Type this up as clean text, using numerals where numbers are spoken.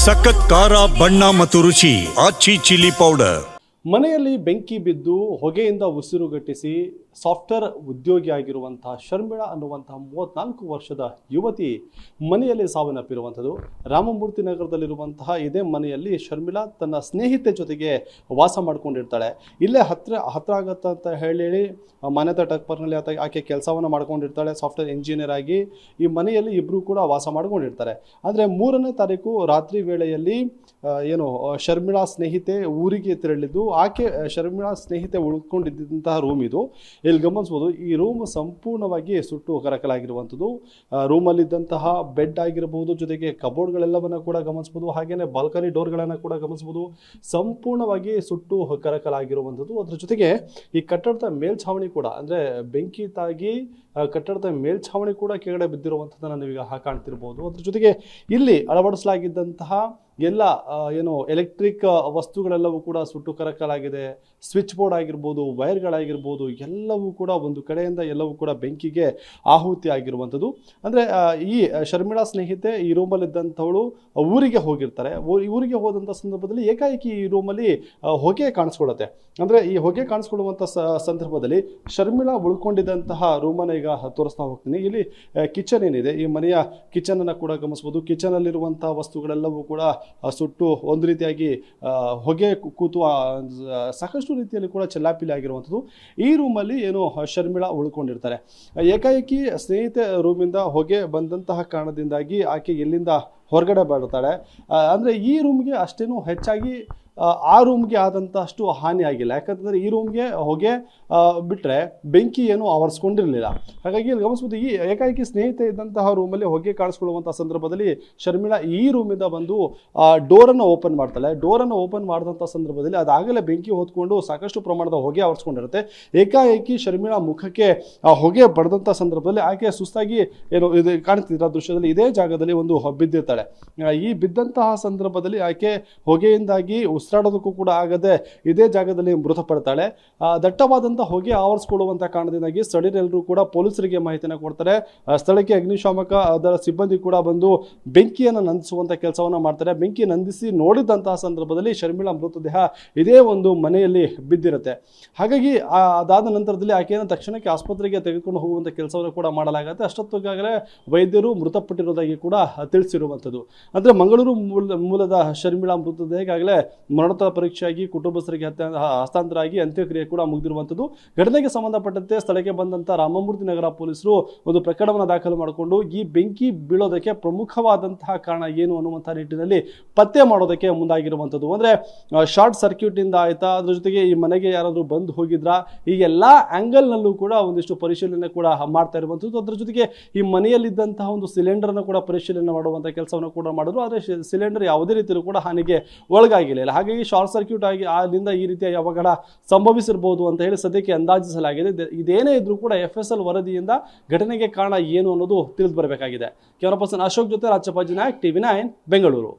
ಸಖತ್ ಖಾರ ಬಣ್ಣ ಮತ್ತು ರುಚಿ ಆಚಿ ಚಿಲ್ಲಿ ಪೌಡರ್. ಮನೆಯಲ್ಲಿ ಬೆಂಕಿ ಬಿದ್ದು ಹೊಗೆಯಿಂದ ಉಸಿರುಗಟ್ಟಿಸಿ ಸಾಫ್ಟ್ವೇರ್ ಉದ್ಯೋಗಿಯಾಗಿರುವಂತಹ ಶರ್ಮಿಳಾ ಅನ್ನುವಂತಹ 34 ವರ್ಷದ ಯುವತಿ ಮನೆಯಲ್ಲಿ ಸಾವನ್ನಪ್ಪಿರುವಂಥದ್ದು. ರಾಮಮೂರ್ತಿ ನಗರದಲ್ಲಿರುವಂತಹ ಇದೇ ಮನೆಯಲ್ಲಿ ಶರ್ಮಿಳಾ ತನ್ನ ಸ್ನೇಹಿತೆ ಜೊತೆಗೆ ವಾಸ ಮಾಡ್ಕೊಂಡಿರ್ತಾಳೆ. ಇಲ್ಲೇ ಹತ್ರ ಆಗತ್ತ ಅಂತ ಹೇಳಿ ಮಾನ್ಯತಾ ಟಕ್ಪರ್ನಲ್ಲಿ ಆಕೆ ಕೆಲಸವನ್ನು ಮಾಡ್ಕೊಂಡಿರ್ತಾಳೆ. ಸಾಫ್ಟ್ವೇರ್ ಇಂಜಿನಿಯರ್ ಆಗಿ ಈ ಮನೆಯಲ್ಲಿ ಇಬ್ಬರು ಕೂಡ ವಾಸ ಮಾಡ್ಕೊಂಡಿರ್ತಾರೆ. ಆದರೆ 3ನೇ ತಾರೀಕು ರಾತ್ರಿ ವೇಳೆಯಲ್ಲಿ ಶರ್ಮಿಳಾ ಸ್ನೇಹಿತೆ ಊರಿಗೆ ತೆರಳಿದ್ದು, ಆಕೆ ಶರ್ಮಿಳಾ ಸ್ನೇಹಿತೆ ಉಳ್ಕೊಂಡಿದ್ದಂತಹ ರೂಮ್ ಇದು. ಇಲ್ಲಿ ಗಮನಿಸ್ಬೋದು, ಈ ರೂಮ್ ಸಂಪೂರ್ಣವಾಗಿ ಸುಟ್ಟು ಕರಕಲಾಗಿರುವಂಥದ್ದು. ರೂಮಲ್ಲಿದ್ದಂತಹ ಬೆಡ್ ಆಗಿರಬಹುದು, ಜೊತೆಗೆ ಕಬೋರ್ಡ್ಗಳೆಲ್ಲವನ್ನು ಕೂಡ ಗಮನಿಸ್ಬೋದು, ಹಾಗೆಯೇ ಬಾಲ್ಕನಿ ಡೋರ್ಗಳನ್ನು ಕೂಡ ಗಮನಿಸ್ಬೋದು. ಸಂಪೂರ್ಣವಾಗಿ ಸುಟ್ಟು ಕರಕಲಾಗಿರುವಂಥದ್ದು. ಅದರ ಜೊತೆಗೆ ಈ ಕಟ್ಟಡದ ಮೇಲ್ಛಾವಣಿ ಕೂಡ, ಅಂದರೆ ಬೆಂಕಿ ತಾಗಿ ಕಟ್ಟಡದ ಮೇಲ್ಛಾವಣಿ ಕೂಡ ಕೆಳಗಡೆ ಬಿದ್ದಿರುವಂಥದ್ದನ್ನು ನೀವೀಗ ಕಾಣ್ತಿರ್ಬೋದು. ಅದ್ರ ಜೊತೆಗೆ ಇಲ್ಲಿ ಅಳವಡಿಸಲಾಗಿದ್ದಂತಹ ಎಲ್ಲ ಎಲೆಕ್ಟ್ರಿಕ್ ವಸ್ತುಗಳೆಲ್ಲವೂ ಕೂಡ ಸುಟ್ಟು ಕರಕಲಾಗಿದೆ. ಸ್ವಿಚ್ ಬೋರ್ಡ್ ಆಗಿರ್ಬೋದು, ವೈರ್ಗಳಾಗಿರ್ಬೋದು, ಎಲ್ಲವೂ ಕೂಡ ಒಂದು ಕಡೆಯಿಂದ ಎಲ್ಲವೂ ಕೂಡ ಬೆಂಕಿಗೆ ಆಹುತಿ ಆಗಿರುವಂಥದ್ದು. ಅಂದರೆ ಈ ಶರ್ಮಿಳಾ ಸ್ನೇಹಿತೆ ಈ ರೂಮಲ್ಲಿದ್ದಂಥವಳು ಊರಿಗೆ ಹೋಗಿರ್ತಾರೆ. ಊರಿಗೆ ಹೋದಂಥ ಸಂದರ್ಭದಲ್ಲಿ ಏಕಾಏಕಿ ಈ ರೂಮಲ್ಲಿ ಹೊಗೆ ಕಾಣಿಸ್ಕೊಳ್ಳುತ್ತೆ. ಅಂದರೆ ಈ ಹೊಗೆ ಕಾಣಿಸ್ಕೊಳ್ಳುವಂಥ ಸಂದರ್ಭದಲ್ಲಿ ಶರ್ಮಿಳಾ ಉಳ್ಕೊಂಡಿದ್ದಂತಹ ರೂಮನ್ನು ಈಗ ತೋರಿಸ್ತಾ ಹೋಗ್ತೀನಿ. ಇಲ್ಲಿ ಕಿಚನ್ ಏನಿದೆ, ಈ ಮನೆಯ ಕಿಚನನ್ನು ಕೂಡ ಗಮನಿಸ್ಬೋದು. ಕಿಚನಲ್ಲಿರುವಂಥ ವಸ್ತುಗಳೆಲ್ಲವೂ ಕೂಡ ಸುಟ್ಟು ಒಂದು ರೀತಿಯಾಗಿ ಹೊಗೆ ಕೂತು ಸಾಕಷ್ಟು ರೀತಿಯಲ್ಲಿ ಕೂಡ ಚೆಲ್ಲಾಪಿಲಿ ಆಗಿರುವಂಥದ್ದು. ಈ ರೂಮಲ್ಲಿ ಶರ್ಮಿಳಾ ಉಳ್ಕೊಂಡಿರ್ತಾರೆ. ಏಕಾಏಕಿ ಸ್ನೇಹಿತೆ ರೂಮಿಂದ ಹೊಗೆ ಬಂದಂತಹ ಕಾರಣದಿಂದಾಗಿ ಆಕೆ ಎಲ್ಲಿಂದ ಹೊರಗಡೆ ಬರ್ತಾಳೆ. ಅಂದರೆ ಈ ರೂಮ್ಗೆ ಅಷ್ಟೇನು ಹೆಚ್ಚಾಗಿ ಆ ರೂಮ್ಗೆ ಆದಂತಷ್ಟು ಹಾನಿ ಆಗಿಲ್ಲ. ಯಾಕಂತಂದರೆ ಈ ರೂಮ್ಗೆ ಹೊಗೆ ಬಿಟ್ಟರೆ ಬೆಂಕಿ ಏನು ಆವರಿಸ್ಕೊಂಡಿರಲಿಲ್ಲ. ಹಾಗಾಗಿ ಇಲ್ಲಿ ಗಮನಿಸ್ಬೋದು, ಈ ಏಕಾಏಕಿ ಸ್ನೇಹಿತೆ ಇದ್ದಂತಹ ರೂಮಲ್ಲಿ ಹೊಗೆ ಕಾಣಿಸ್ಕೊಳ್ಳುವಂಥ ಸಂದರ್ಭದಲ್ಲಿ ಶರ್ಮಿಳಾ ಈ ರೂಮಿಂದ ಬಂದು ಡೋರನ್ನು ಓಪನ್ ಮಾಡ್ತಾಳೆ. ಡೋರನ್ನು ಓಪನ್ ಮಾಡಿದಂಥ ಸಂದರ್ಭದಲ್ಲಿ ಅದಾಗಲೇ ಬೆಂಕಿ ಹೊತ್ಕೊಂಡು ಸಾಕಷ್ಟು ಪ್ರಮಾಣದ ಹೊಗೆ ಆವರಿಸ್ಕೊಂಡಿರುತ್ತೆ. ಏಕಾಏಕಿ ಶರ್ಮಿಳಾ ಮುಖಕ್ಕೆ ಹೊಗೆ ಬಡ್ದಂಥ ಸಂದರ್ಭದಲ್ಲಿ ಆಕೆ ಸುಸ್ತಾಗಿ ಇದು ಕಾಣ್ತಿದ್ದ ದೃಶ್ಯದಲ್ಲಿ ಇದೇ ಜಾಗದಲ್ಲಿ ಒಂದು ಬಿದ್ದಿರ್ತಾಳೆ. ಈ ಬಿದ್ದಂತಹ ಸಂದರ್ಭದಲ್ಲಿ ಆಕೆ ಹೊಗೆಯಿಂದಾಗಿ ಉಸಿರಾಡೋದಕ್ಕೂ ಕೂಡ ಆಗದೆ ಇದೇ ಜಾಗದಲ್ಲಿ ಮೃತಪಡ್ತಾಳೆ. ದಟ್ಟವಾದಂಥ ಹೊಗೆ ಆವರಿಸಿಕೊಳ್ಳುವಂಥ ಕಾರಣದಿಂದಾಗಿ ಸ್ಥಳೀಯರೆಲ್ಲರೂ ಕೂಡ ಪೊಲೀಸರಿಗೆ ಮಾಹಿತಿಯನ್ನು ಕೊಡ್ತಾರೆ. ಸ್ಥಳಕ್ಕೆ ಅಗ್ನಿಶಾಮಕ ಅದರ ಸಿಬ್ಬಂದಿ ಕೂಡ ಬಂದು ಬೆಂಕಿಯನ್ನು ನಂದಿಸುವಂಥ ಕೆಲಸವನ್ನು ಮಾಡ್ತಾರೆ. ಬೆಂಕಿ ನಂದಿಸಿ ನೋಡಿದಂತಹ ಸಂದರ್ಭದಲ್ಲಿ ಶರ್ಮಿಳಾ ಮೃತದೇಹ ಇದೇ ಒಂದು ಮನೆಯಲ್ಲಿ ಬಿದ್ದಿರುತ್ತೆ. ಹಾಗಾಗಿ ಅದಾದ ನಂತರದಲ್ಲಿ ಆಕೆಯನ್ನು ತಕ್ಷಣಕ್ಕೆ ಆಸ್ಪತ್ರೆಗೆ ತೆಗೆದುಕೊಂಡು ಹೋಗುವಂಥ ಕೆಲಸವನ್ನು ಕೂಡ ಮಾಡಲಾಗುತ್ತೆ. ಅಷ್ಟೊತ್ತಿಗಾಗಲೇ ವೈದ್ಯರು ಮೃತಪಟ್ಟಿರೋದಾಗಿ ಕೂಡ ತಿಳಿಸಿರುವಂಥದ್ದು. ಅಂದರೆ ಮಂಗಳೂರು ಮೂಲದ ಶರ್ಮಿಳಾ ಮೃತದೇಹಕ್ಕಾಗಲೇ ಮರಣೋತ್ತರ ಪರೀಕ್ಷೆಯಾಗಿ ಕುಟುಂಬಸ್ಥರಿಗೆ ಹಸ್ತಾಂತರ ಆಗಿ ಅಂತ್ಯಕ್ರಿಯೆ ಕೂಡ ಮುಗಿದಿರುವಂಥದ್ದು. ಘಟನೆಗೆ ಸಂಬಂಧಪಟ್ಟಂತೆ ಸ್ಥಳಕ್ಕೆ ಬಂದಂಥ ರಾಮಮೂರ್ತಿ ನಗರ ಪೊಲೀಸರು ಒಂದು ಪ್ರಕರಣವನ್ನು ದಾಖಲು ಮಾಡಿಕೊಂಡು ಈ ಬೆಂಕಿ ಬೀಳೋದಕ್ಕೆ ಪ್ರಮುಖವಾದಂತಹ ಕಾರಣ ಏನು ಅನ್ನುವಂಥ ನಿಟ್ಟಿನಲ್ಲಿ ಪತ್ತೆ ಮಾಡೋದಕ್ಕೆ ಮುಂದಾಗಿರುವಂಥದ್ದು. ಅಂದರೆ ಶಾರ್ಟ್ ಸರ್ಕ್ಯೂಟಿಂದ ಆಯ್ತಾ, ಅದ್ರ ಜೊತೆಗೆ ಈ ಮನೆಗೆ ಯಾರಾದರೂ ಬಂದು ಹೋಗಿದ್ರಾ, ಈ ಎಲ್ಲ ಆ್ಯಂಗಲ್ನಲ್ಲೂ ಕೂಡ ಒಂದಿಷ್ಟು ಪರಿಶೀಲನೆ ಕೂಡ ಮಾಡ್ತಾ ಇರುವಂಥದ್ದು. ಅದ್ರ ಜೊತೆಗೆ ಈ ಮನೆಯಲ್ಲಿದ್ದಂತಹ ಒಂದು ಸಿಲಿಂಡರ್ನ ಕೂಡ ಪರಿಶೀಲನೆ ಮಾಡುವಂಥ ಕೆಲಸವನ್ನು ಕೂಡ ಮಾಡಿದ್ರು. ಆದರೆ ಸಿಲಿಂಡರ್ ಯಾವುದೇ ರೀತಿಯಲ್ಲೂ ಕೂಡ ಹಾನಿಗೆ ಒಳಗಾಗಿಲ್ಲ. ಹಾಗಾಗಿ ಶಾರ್ಟ್ ಸರ್ಕ್ಯೂಟ್ ಆಗಿ ಅಲ್ಲಿಂದ ಈ ರೀತಿಯ ಅವಘಡ ಸಂಭವಿಸಿರಬಹುದು ಅಂತ ಹೇಳಿ ಸದ್ಯಕ್ಕೆ ಅಂದಾಜಿಸಲಾಗಿದೆ. ಇದೇನೇ ಇದ್ರೂ ಕೂಡ FSL ವರದಿಯಿಂದ ಘಟನೆಗೆ ಕಾರಣ ಏನು ಅನ್ನೋದು ತಿಳಿದು ಬರಬೇಕಾಗಿದೆ. ಕ್ಯಾಮರಾ ಪರ್ಸನ್ ಅಶೋಕ್ ಜೊತೆ ರಾಜಪ್ಪಾಜಿ ನಾಯಕ್, TV9 ಬೆಂಗಳೂರು.